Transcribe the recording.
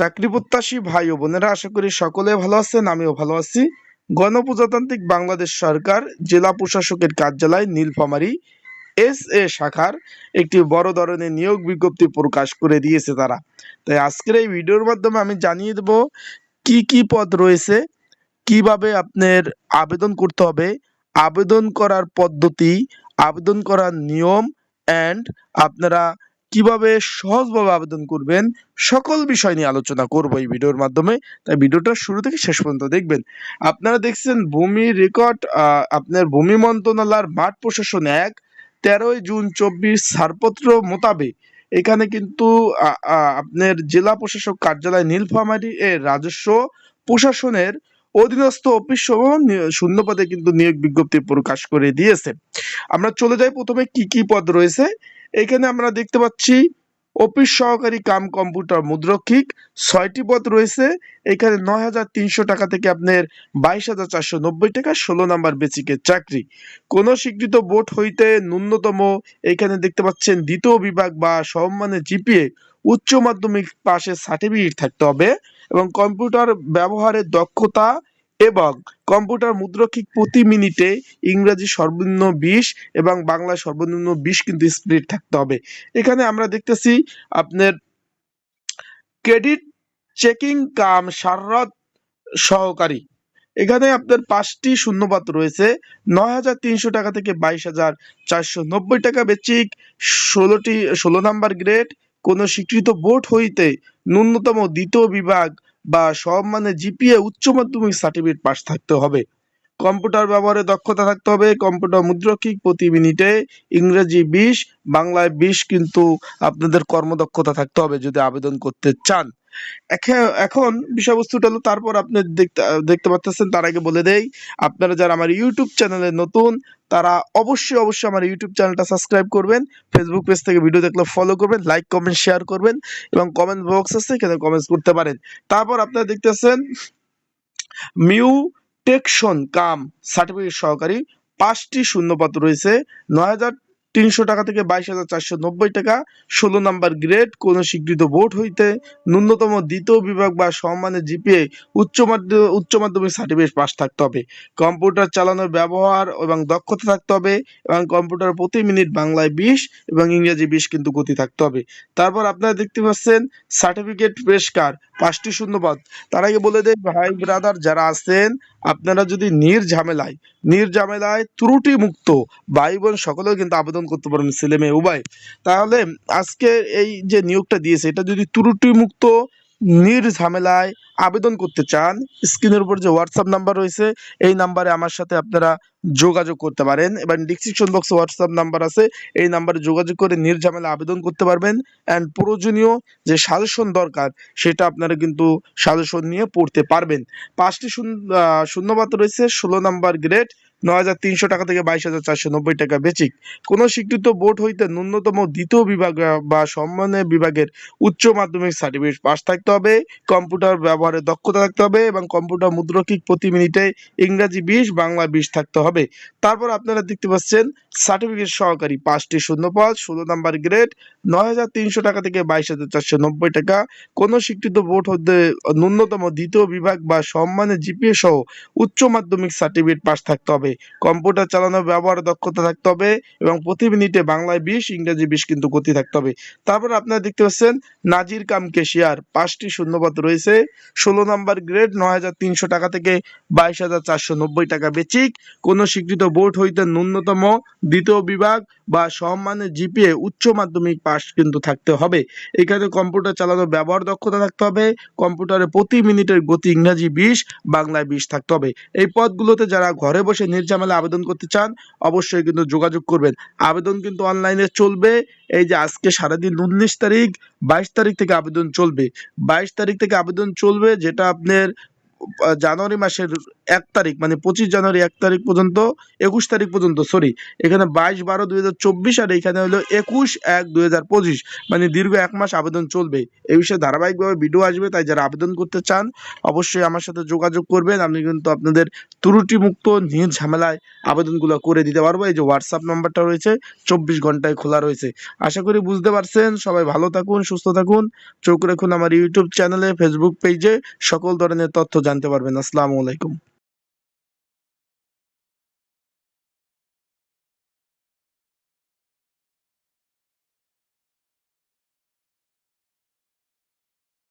চাকরি প্রত্যাশী ভাই ও বোনেরা, আশা করি সকলে ভালো আছেন। আমিও ভালো আছি। গণপ্রজাতান্ত্রিক বাংলাদেশ সরকার জেলা প্রশাসকের কার্যালয় নীলফামারী SA শাখার একটি বড় ধরনের নিয়োগ বিজ্ঞপ্তি প্রকাশ করে দিয়েছে তারা। তাই আজকের এই ভিডিওর মাধ্যমে আমি জানিয়ে দেব কি কি পদ রয়েছে, কিভাবে আপনার আবেদন করতে হবে, আবেদন করার পদ্ধতি, আবেদন করার নিয়ম অ্যান্ড আপনারা কিভাবে সহজভাবে আবেদন করবেন, সকল বিষয় নিয়ে আলোচনা করব এই ভিডিওর মাধ্যমে। তাই ভিডিওটা শুরু থেকে শেষ পর্যন্ত দেখবেন। আপনারা দেখছেন ভূমি রেকর্ড, আপনার ভূমি মন্ত্রণালয়ের মাঠ প্রশাসন ১ 13 জুন ২৪ ছাড়পত্র মোতাবেক এখানে কিন্তু আপনার জেলা প্রশাসক কার্যালয় নীলফামারী এর রাজস্ব প্রশাসনের অধীনস্থ অফিস সমূহ শূন্য পদে কিন্তু নিয়োগ বিজ্ঞপ্তি প্রকাশ করে দিয়েছে। আমরা চলে যাই প্রথমে কি কি পদ রয়েছে। এখানে আমরা দেখতে পাচ্ছি অফিস সহকারী কাম কম্পিউটার মুদ্রক্ষিক ৬টি পদ রয়েছে। এখানে ৯,৩০০ টাকা থেকে আপনার ২২,৪৯০ টাকা, ১৬ নাম্বার বেসিকের চাকরি। কোন স্বীকৃত বোর্ড হইতে ন্যূনতম এখানে দেখতে পাচ্ছেন দ্বিতীয় বিভাগ বা সমমানের GPA উচ্চ মাধ্যমিক পাশের সার্টিফিকেট থাকতে হবে এবং কম্পিউটার ব্যবহারের দক্ষতা এবং কম্পিউটার মুদ্রক্ষিক প্রতি মিনিটে ইংরেজি সর্বনিম্ন ২০ এবং বাংলা সর্বনিম্ন ২০ কিন্তু স্পিড থাকতে হবে। এখানে আমরা দেখতেছি আপনার ক্রেডিট চেকিং কাম সাররত সহকারী, এখানে আপনার 5টি শূন্যপদ রয়েছে। ৯,৩০০ টাকা থেকে 22,৪৯০ টাকা বেচিক, 16 নাম্বার গ্রেড। কোন স্বীকৃত বোর্ড হইতে ন্যূনতম দ্বিতীয় বিভাগ বা সমমানের GPA উচ্চ মাধ্যমিক সার্টিফিকেট পাস থাকতে হবে। কম্পিউটার ব্যবহারে দক্ষতা থাকতে হবে। কম্পিউটার মুদ্রক্ষিক প্রতি মিনিটে ইংরেজি 20, বাংলায় 20 কিন্তু আপনাদের কর্মদক্ষতা থাকতে হবে যদি আবেদন করতে চান। এখন বিষয়বস্তুটা হলো, তারপর আপনি দেখতে পাচ্ছেন। তার আগে বলে দেই, আপনারা যারা আমার ইউটিউব চ্যানেলে নতুন তারা অবশ্যই আমার ইউটিউব চ্যানেলটা সাবস্ক্রাইব করবেন। ফেসবুক পেজ থেকে ভিডিও দেখলে ফলো করবেন, লাইক কমেন্ট শেয়ার করবেন এবং কমেন্ট বক্স আছে, এখানে কমেন্টস করতে পারেন। তারপর আপনারা দেখতেছেন মিউটেকশন কাম সার্টিফিকেট সহকারী 5টি শূন্যপদ রয়েছে। ৯,৩০০ টাকা থেকে 22,৪৯০ টাকা, 16 নাম্বার গ্রেড। কোন স্বীকৃত বোর্ড হইতে ন্যূনতম দ্বিতীয় বিভাগ বা সমমানের GPA উচ্চ মাধ্যমিক সার্টিফিকেট পাস থাকতে হবে। কম্পিউটার চালানোর ব্যবহার এবং দক্ষতা থাকতে হবে এবং কম্পিউটার প্রতি মিনিট বাংলায় 20 এবং ইংরেজি 20 কিন্তু গতি থাকতে হবে। তারপর আপনারা দেখতে পাচ্ছেন সার্টিফিকেট পেশকার 5টি শূন্যপদ। তার আগে বলে দেই ভাই ব্রাদার যারা আছেন, আপনারা যদি নির্ঝামেলায় ত্রুটি মুক্ত ভাই বোন সকলেও কিন্তু আবেদন করতে পারবেন, ছেলে মেয়ে উভয়। তাহলে আজকে এই যে নিয়োগটা দিয়েছে, এটা যদি ত্রুটি মুক্ত নির্ঝামেলায় আবেদন করতে চান, স্ক্রিনের উপর যে হোয়াটসঅ্যাপ নাম্বার রয়েছে এই নাম্বারে আমার সাথে আপনারা যোগাযোগ করতে পারেন এবং ডিসক্রিপশন বক্সে হোয়াটসঅ্যাপ নাম্বার আছে, এই নাম্বারে যোগাযোগ করে নির্ঝামেলা আবেদন করতে পারবেন। অ্যান্ড প্রয়োজনীয় যে সাজেশন দরকার সেটা আপনারা কিন্তু সাজেশন নিয়ে পড়তে পারবেন। 5টি শূন্যপদ রয়েছে। 16 নাম্বার গ্রেড, ৯,৩০০ টাকা থেকে 22,৪৯০ টাকা বেচিক। কোন স্বীকৃত বোর্ড হইতে ন্যূনতম দ্বিতীয় বিভাগ বা সমমানের বিভাগের উচ্চ মাধ্যমিক সার্টিফিকেট পাস থাকতে হবে। কম্পিউটার ব্যবহারের দক্ষতা থাকতে হবে এবং কম্পিউটার মুদ্রক্ষিক প্রতি মিনিটে ইংরেজি 20, বাংলা 20 থাকতে হবে। তারপর আপনারা দেখতে পাচ্ছেন সার্টিফিকেট সহকারী 5টি শূন্যপদ, 16 নাম্বার গ্রেড, ৯,৩০০ টাকা থেকে 22,৪৯০ টাকা। কোন স্বীকৃত বোর্ড হতে ন্যূনতম দ্বিতীয় বিভাগ বা সমমানের GPA সহ উচ্চ মাধ্যমিক সার্টিফিকেট পাস থাকতে হবে। কম্পিউটার চালানোর ব্যবহার দক্ষতা থাকতে হবে এবং প্রতি মিনিটে বাংলায় 20, ইংরেজি 20 কিন্তু গতি থাকতে হবে। তারপর আপনারা দেখতে পাচ্ছেন নাজির কাম কেশিয়ার 5টি শূন্যপদ রয়েছে। 16 নাম্বার গ্রেড, ৯,৩০০ টাকা থেকে 22,৪৯০ টাকা বেচিক। কোন স্বীকৃত বোর্ড হইতে ন্যূনতম দ্বিতীয় বিভাগ বা সমমানের GPA উচ্চ মাধ্যমিক পাস কিন্তু থাকতে হবে। এখানে কম্পিউটার চালানোর ব্যবহার দক্ষতা থাকতে হবে। কম্পিউটারে প্রতি মিনিটের গতি ইংরেজি 20, বাংলায় 20 থাকতে হবে। এই পদগুলোতে যারা ঘরে বসে নির্ঝামেলা আবেদন করতে চান অবশ্যই কিন্তু যোগাযোগ করবেন। আবেদন কিন্তু অনলাইনে চলবে। এই যে আজকে সারাদিন 19 তারিখ, 22 তারিখ থেকে আবেদন চলবে। 22 তারিখ থেকে আবেদন চলবে, যেটা আপনার জানুয়ারি মাসের 1 তারিখ মানে 25 জানুয়ারি 1 তারিখ পর্যন্ত, 21 তারিখ পর্যন্ত, সরি, এখানে 22/12/2024 আর এখানে হলো 21/1/2025, মানে দীর্ঘ 1 মাস আবেদন চলবে। এই বিষয়ে ধারাবাহিকভাবে ভিডিও আসবে, তাই যারা আবেদন করতে চান অবশ্যই আমার সাথে যোগাযোগ করবেন। আমি কিন্তু আপনাদের ত্রুটিমুক্ত ঝামেলায় আবেদনগুলো করে দিতে পারবো। এই যে হোয়াটসঅ্যাপ নাম্বারটা রয়েছে 24 ঘন্টায় খোলা রয়েছে। আশা করি বুঝতে পারছেন। সবাই ভালো থাকুন, সুস্থ থাকুন। চোখ রাখুন আমার ইউটিউব চ্যানেলে, ফেসবুক পেজে, সকল ধরনের তথ্য জানতে পারবেন। আসসালামু আলাইকুম।